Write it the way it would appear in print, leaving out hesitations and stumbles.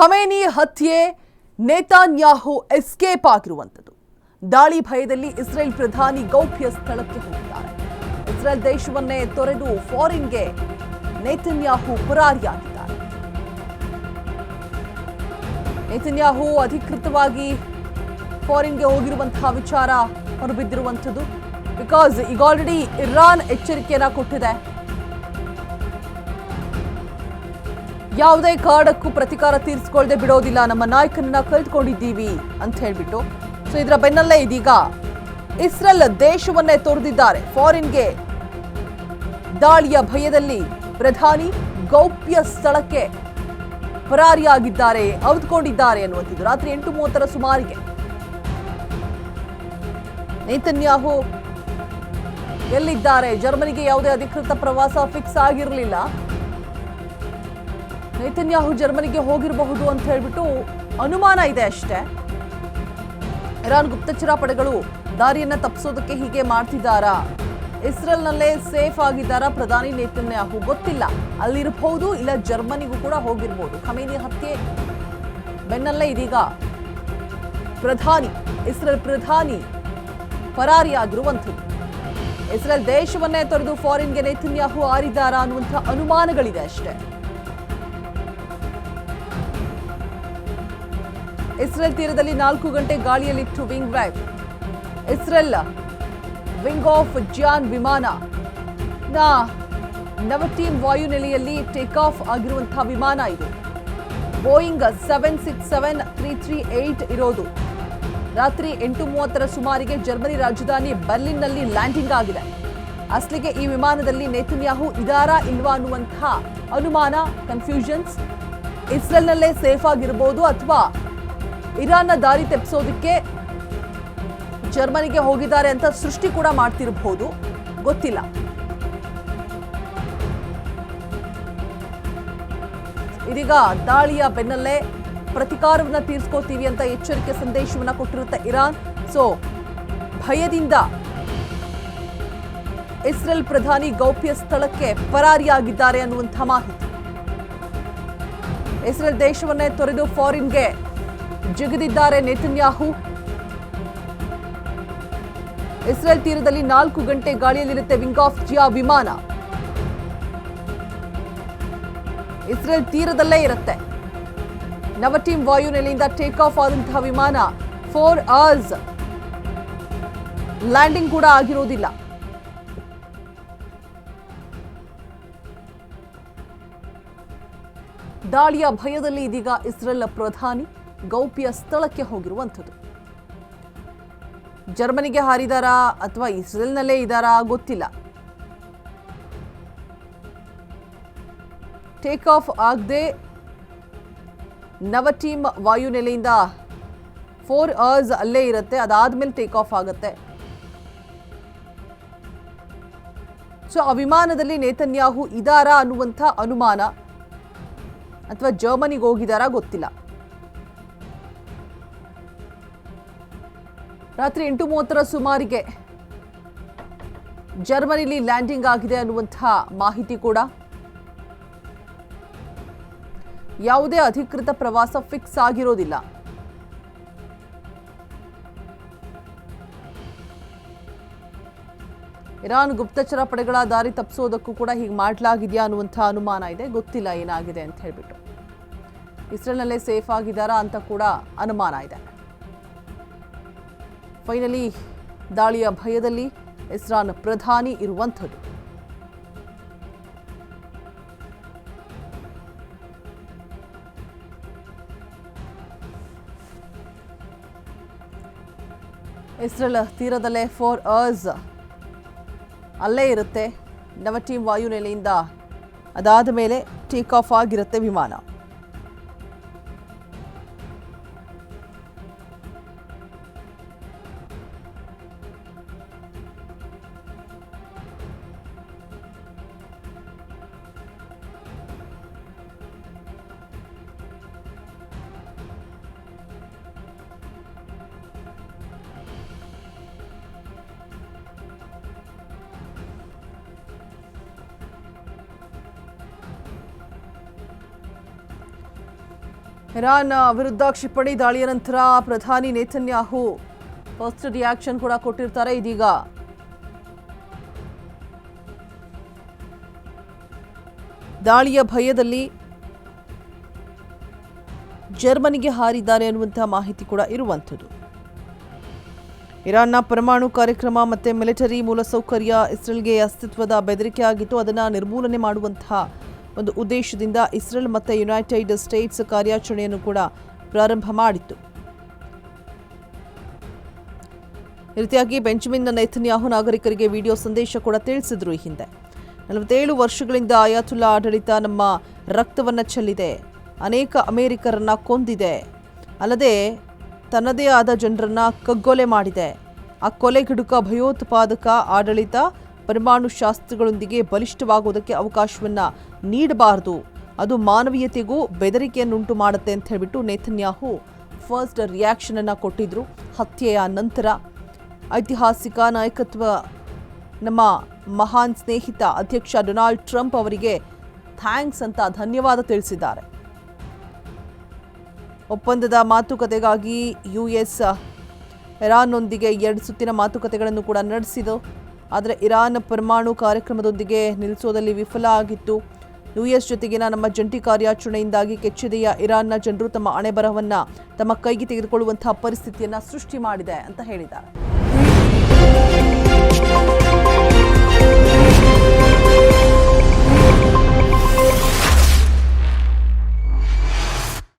Khamenei ಹತ್ಯೆ, Netanyahu escape ಆಗಿರುವಂಥದ್ದು. ದಾಳಿ ಭಯದಲ್ಲಿ ಇಸ್ರೇಲ್ ಪ್ರಧಾನಿ ಗೌಪ್ಯ ಸ್ಥಳಕ್ಕೆ ಹೋಗಿದ್ದಾರೆ. ಇಸ್ರೇಲ್ ದೇಶವನ್ನೇ ತೊರೆದು ಫಾರಿನ್ಗೆ ನೇತಾನ್ಯಾಹು ಪರಾರಿಯಾಗಿದ್ದಾರೆ. ನೇತಾನ್ಯಾಹು ಅಧಿಕೃತವಾಗಿ ಫಾರಿನ್ಗೆ ಹೋಗಿರುವಂತಹ ವಿಚಾರ ಹೊರಬಿದ್ದಿರುವಂಥದ್ದು. ಬಿಕಾಸ್ ಈಗ ಆಲ್ರೆಡಿ ಇರಾನ್ ಎಚ್ಚರಿಕೆಯನ್ನ ಕೊಟ್ಟಿದೆ. ಯಾವುದೇ ಕಾರಣಕ್ಕೂ ಪ್ರತಿಕಾರ ತೀರಿಸಿಕೊಳ್ಳದೆ ಬಿಡೋದಿಲ್ಲ, ನಮ್ಮ ನಾಯಕನನ್ನ ಕಳೆದುಕೊಂಡಿದ್ದೀವಿ ಅಂತ ಹೇಳ್ಬಿಟ್ಟು. ಸೊ ಇದರ ಬೆನ್ನಲ್ಲೇ ಇದೀಗ ಇಸ್ರೇಲ್ ದೇಶವನ್ನೇ ತೊರೆದಿದ್ದಾರೆ. ಫಾರಿನ್ಗೆ ದಾಳಿಯ ಭಯದಲ್ಲಿ ಪ್ರಧಾನಿ ಗೌಪ್ಯ ಸ್ಥಳಕ್ಕೆ ಪರಾರಿಯಾಗಿದ್ದಾರೆ, ಅವತ್ಕೊಂಡಿದ್ದಾರೆ ಅನ್ನುವಂಥದ್ದು. ರಾತ್ರಿ 8:30 ಸುಮಾರಿಗೆ ನೇತಾನ್ಯಾಹು ಎಲ್ಲಿದ್ದಾರೆ? ಜರ್ಮನಿಗೆ ಯಾವುದೇ ಅಧಿಕೃತ ಪ್ರವಾಸ ಫಿಕ್ಸ್ ಆಗಿರಲಿಲ್ಲ. ನೇತಾನ್ಯಾಹು ಜರ್ಮನಿಗೆ ಹೋಗಿರಬಹುದು ಅಂತ ಹೇಳ್ಬಿಟ್ಟು ಅನುಮಾನ ಇದೆ ಅಷ್ಟೇ. ಇರಾನ್ ಗುಪ್ತಚರ ಪಡೆಗಳು ದಾರಿಯನ್ನ ತಪ್ಪಿಸೋದಕ್ಕೆ ಹೀಗೆ ಮಾಡ್ತಿದ್ದಾರಾ? ಇಸ್ರೇಲ್ನಲ್ಲೇ ಸೇಫ್ ಆಗಿದ್ದಾರಾ ಪ್ರಧಾನಿ ನೇತಾನ್ಯಾಹು? ಗೊತ್ತಿಲ್ಲ. ಅಲ್ಲಿರಬಹುದು, ಇಲ್ಲ ಜರ್ಮನಿಗೂ ಕೂಡ ಹೋಗಿರ್ಬೋದು. ಖಮೇನಿ ಹತ್ಯೆ ಬೆನ್ನಲ್ಲೇ ಇದೀಗ ಇಸ್ರೇಲ್ ಪ್ರಧಾನಿ ಪರಾರಿಯಾಗಿರುವಂಥದ್ದು. ಇಸ್ರೇಲ್ ದೇಶವನ್ನೇ ತೊರೆದು ಫಾರಿನ್ಗೆ ನೇತಾನ್ಯಾಹು ಹಾರಿದ್ದಾರಾ ಅನ್ನುವಂಥ ಅನುಮಾನಗಳಿದೆ ಅಷ್ಟೇ. ಇಸ್ರೇಲ್ ತೀರದಲ್ಲಿ 4 ಗಂಟೆ ಗಾಳಿಯಲ್ಲಿಟ್ಟು wing drive. Israel wing of Zion ವಿಮಾನ ನವಟೀಮ್ ವಾಯುನೆಲೆಯಲ್ಲಿ ಟೇಕ್ ಆಫ್ ಆಗಿರುವಂತಹ ವಿಮಾನ ಇದು. ಬೋಯಿಂಗ್ 767-338 ಇರೋದು. ರಾತ್ರಿ 8:30 ಸುಮಾರಿಗೆ ಜರ್ಮನಿ ರಾಜಧಾನಿ ಬರ್ಲಿನ್ನಲ್ಲಿ ಲ್ಯಾಂಡಿಂಗ್ ಆಗಿದೆ. ಅಸಲಿಗೆ ಈ ವಿಮಾನದಲ್ಲಿ ನೇತಾನ್ಯಾಹು ಇದಾರಾ ಇಲ್ವಾ ಅನ್ನುವಂತಹ ಅನುಮಾನ, ಕನ್ಫ್ಯೂಷನ್ಸ್. ಇಸ್ರೇಲ್ನಲ್ಲೇ ಸೇಫ್ ಆಗಿರಬಹುದು ಅಥವಾ ಇರಾನ್ನ ದಾರಿ ತಪ್ಪಿಸೋದಕ್ಕೆ ಜರ್ಮನಿಗೆ ಹೋಗಿದ್ದಾರೆ ಅಂತ ಸೃಷ್ಟಿ ಕೂಡ ಮಾಡ್ತಿರಬಹುದು, ಗೊತ್ತಿಲ್ಲ. ಇದೀಗ ದಾಳಿಯ ಬೆನ್ನಲ್ಲೇ ಪ್ರತಿಕಾರವನ್ನ ತೀರಿಸ್ಕೋತೀವಿ ಅಂತ ಎಚ್ಚರಿಕೆ ಸಂದೇಶವನ್ನ ಕೊಟ್ಟಿರುತ್ತೆ ಇರಾನ್. ಸೊ ಭಯದಿಂದ ಇಸ್ರೇಲ್ ಪ್ರಧಾನಿ ಗೌಪ್ಯ ಸ್ಥಳಕ್ಕೆ ಪರಾರಿಯಾಗಿದ್ದಾರೆ ಅನ್ನುವಂಥ ಮಾಹಿತಿ. ಇಸ್ರೇಲ್ ದೇಶವನ್ನೇ ತೊರೆದು ಫಾರಿನ್ಗೆ ಜಿಗಿದಿದ್ದಾರೆ ನೇತಾನ್ಯಾಹು. ಇಸ್ರೇಲ್ ತೀರದಲ್ಲಿ 4 ಗಂಟೆ ಗಾಳಿಯಲ್ಲಿರುತ್ತೆ ವಿಂಗ್ ಆಫ್ ಜಿಯಾ ವಿಮಾನ. ಇಸ್ರೇಲ್ ತೀರದಲ್ಲೇ ಇರುತ್ತೆ. ನವಟೀಮ್ ವಾಯುನೆಲೆಯಿಂದ ಟೇಕ್ ಆಫ್ ಆದಂತಹ ವಿಮಾನ 4 hours ಲ್ಯಾಂಡಿಂಗ್ ಕೂಡ ಆಗಿರೋದಿಲ್ಲ. ದಾಳಿಯ ಭಯದಲ್ಲಿ ಇದೀಗ ಇಸ್ರೇಲ್ ಪ್ರಧಾನಿ ಗೌಪ್ಯ ಸ್ಥಳಕ್ಕೆ ಹೋಗಿರುವಂಥದ್ದು. ಜರ್ಮನಿಗೆ ಹಾರಿದಾರಾ ಅಥವಾ ಇಸ್ರೇಲ್ನಲ್ಲೇ ಇದ್ದಾರಾ ಗೊತ್ತಿಲ್ಲ. ಟೇಕ್ ಆಫ್ ಆಗದೆ ನವಟೀಮ್ ವಾಯುನೆಲೆಯಿಂದ 4 hours ಅಲ್ಲೇ ಇರುತ್ತೆ. ಅದಾದ್ಮೇಲೆ ಟೇಕ್ ಆಫ್ ಆಗುತ್ತೆ. ಸೊ ಆ ವಿಮಾನದಲ್ಲಿ ನೇತಾನ್ಯಾಹು ಇದಾರಾ ಅನ್ನುವಂಥ ಅನುಮಾನ, ಅಥವಾ ಜರ್ಮನಿಗೆ ಹೋಗಿದಾರಾ ಗೊತ್ತಿಲ್ಲ. ರಾತ್ರಿ 8:30 ಸುಮಾರಿಗೆ ಜರ್ಮನಿಲಿ ಲ್ಯಾಂಡಿಂಗ್ ಆಗಿದೆ ಅನ್ನುವಂತಹ ಮಾಹಿತಿ ಕೂಡ. ಯಾವುದೇ ಅಧಿಕೃತ ಪ್ರವಾಸ ಫಿಕ್ಸ್ ಆಗಿರೋದಿಲ್ಲ. ಇರಾನ್ ಗುಪ್ತಚರ ಪಡೆಗಳ ದಾರಿ ತಪ್ಪಿಸೋದಕ್ಕೂ ಕೂಡ ಹೀಗೆ ಮಾಡಲಾಗಿದೆಯಾ ಅನ್ನುವಂಥ ಅನುಮಾನ ಇದೆ. ಗೊತ್ತಿಲ್ಲ ಏನಾಗಿದೆ ಅಂತ ಹೇಳ್ಬಿಟ್ಟು. ಇಸ್ರೇಲ್ನಲ್ಲೇ ಸೇಫ್ ಆಗಿದ್ದಾರಾ ಅಂತ ಕೂಡ ಅನುಮಾನ ಇದೆ. ಫೈನಲಿ ದಾಳಿಯ ಭಯದಲ್ಲಿ ಇಸ್ರಾನ್ ಪ್ರಧಾನಿ ಇರುವಂಥದ್ದು. ಇಸ್ರೇಲ್ ತೀರದಲ್ಲೇ 4 hours ಅಲ್ಲೇ ಇರುತ್ತೆ ನವಟೀಮ್ ವಾಯುನೆಲೆಯಿಂದ. ಅದಾದ ಮೇಲೆ ಟೇಕ್ ಆಫ್ ಆಗಿರುತ್ತೆ ವಿಮಾನ. ಇರಾನ್ ವಿರುದ್ಧ ಕ್ಷಿಪಣಿ ದಾಳಿಯ ನಂತರ ಪ್ರಧಾನಿ ನೇತನ್ಯಾಹು ಫಸ್ಟ್ ರಿಯಾಕ್ಷನ್ ಕೂಡ ಕೊಟ್ಟಿರ್ತಾರೆ. ಇದೀಗ ದಾಳಿಯ ಭಯದಲ್ಲಿ ಜರ್ಮನಿಗೆ ಹಾರಿದ್ದಾರೆ ಅನ್ನುವಂತಹ ಮಾಹಿತಿ ಕೂಡ ಇರುವಂಥದ್ದು. ಇರಾನ್ನ ಪರಮಾಣು ಕಾರ್ಯಕ್ರಮ ಮತ್ತು ಮಿಲಿಟರಿ ಮೂಲಸೌಕರ್ಯ ಇಸ್ರೇಲ್ಗೆ ಅಸ್ತಿತ್ವದ ಬೆದರಿಕೆ ಆಗಿತ್ತು. ಅದನ್ನು ನಿರ್ಮೂಲನೆ ಮಾಡುವಂತಹ ಒಂದು ಉದ್ದೇಶದಿಂದ ಇಸ್ರೇಲ್ ಮತ್ತು ಯುನೈಟೆಡ್ ಸ್ಟೇಟ್ಸ್ ಕಾರ್ಯಾಚರಣೆಯನ್ನು ಕೂಡ ಪ್ರಾರಂಭ ಮಾಡಿತ್ತು. ಈ ರೀತಿಯಾಗಿ ಬೆಂಜಮಿನ್ ನೇತನ್ಯಾಹು ನಾಗರಿಕರಿಗೆ ವಿಡಿಯೋ ಸಂದೇಶ ಕೂಡ ತಿಳಿಸಿದ್ರು. ಈ ಹಿಂದೆ 47 ವರ್ಷಗಳಿಂದ ಆಯಾತುಲ್ಲಾ ಆಡಳಿತ ನಮ್ಮ ರಕ್ತವನ್ನು ಚೆಲ್ಲಿದೆ, ಅನೇಕ ಅಮೆರಿಕರನ್ನ ಕೊಂದಿದೆ, ಅಲ್ಲದೆ ತನ್ನದೇ ಆದ ಜನರನ್ನ ಕಗ್ಗೊಲೆ ಮಾಡಿದೆ. ಆ ಕೊಲೆಗಿಡುಕ ಭಯೋತ್ಪಾದಕ ಆಡಳಿತ ಪರಮಾಣು ಶಾಸ್ತ್ರಗಳೊಂದಿಗೆ ಬಲಿಷ್ಠವಾಗುವುದಕ್ಕೆ ಅವಕಾಶವನ್ನು ನೀಡಬಾರದು, ಅದು ಮಾನವೀಯತೆಗೂ ಬೆದರಿಕೆಯನ್ನುಂಟು ಮಾಡುತ್ತೆ ಅಂತ ಹೇಳಿಬಿಟ್ಟು ನೇತನ್ಯಾಹು ಫಸ್ಟ್ ರಿಯಾಕ್ಷನ್ ಅನ್ನು ಕೊಟ್ಟಿದ್ರು. ಹತ್ಯೆಯ ನಂತರ ಐತಿಹಾಸಿಕ ನಾಯಕತ್ವ ನಮ್ಮ ಮಹಾನ್ ಸ್ನೇಹಿತ ಅಧ್ಯಕ್ಷ ಡೊನಾಲ್ಡ್ ಟ್ರಂಪ್ ಅವರಿಗೆ ಥ್ಯಾಂಕ್ಸ್ ಅಂತ ಧನ್ಯವಾದ ತಿಳಿಸಿದ್ದಾರೆ. ಒಪ್ಪಂದದ ಮಾತುಕತೆಗಾಗಿ ಯುಎಸ್ ಇರಾನ್ನೊಂದಿಗೆ 2 ಸುತ್ತಿನ ಮಾತುಕತೆಗಳನ್ನು ಕೂಡ ನಡೆಸಿತು. ಆದರೆ ಇರಾನ್ ಪರಮಾಣು ಕಾರ್ಯಕ್ರಮದೊಂದಿಗೆ ನಿಲ್ಲಿಸೋದಲ್ಲಿ ವಿಫಲ ಆಗಿತ್ತು. ಯುಎಸ್ ಜೊತೆಗಿನ ನಮ್ಮ ಜಂಟಿ ಕಾರ್ಯಾಚರಣೆಯಿಂದಾಗಿ ಕೆಚ್ಚೆದೆಯ ಇರಾನ್ನ ಜನರು ತಮ್ಮ ಹಣೆಬರಹವನ್ನು ತಮ್ಮ ಕೈಗೆ ತೆಗೆದುಕೊಳ್ಳುವಂತಹ ಪರಿಸ್ಥಿತಿಯನ್ನು ಸೃಷ್ಟಿ ಮಾಡಿದೆ ಅಂತ ಹೇಳಿದ್ದಾರೆ.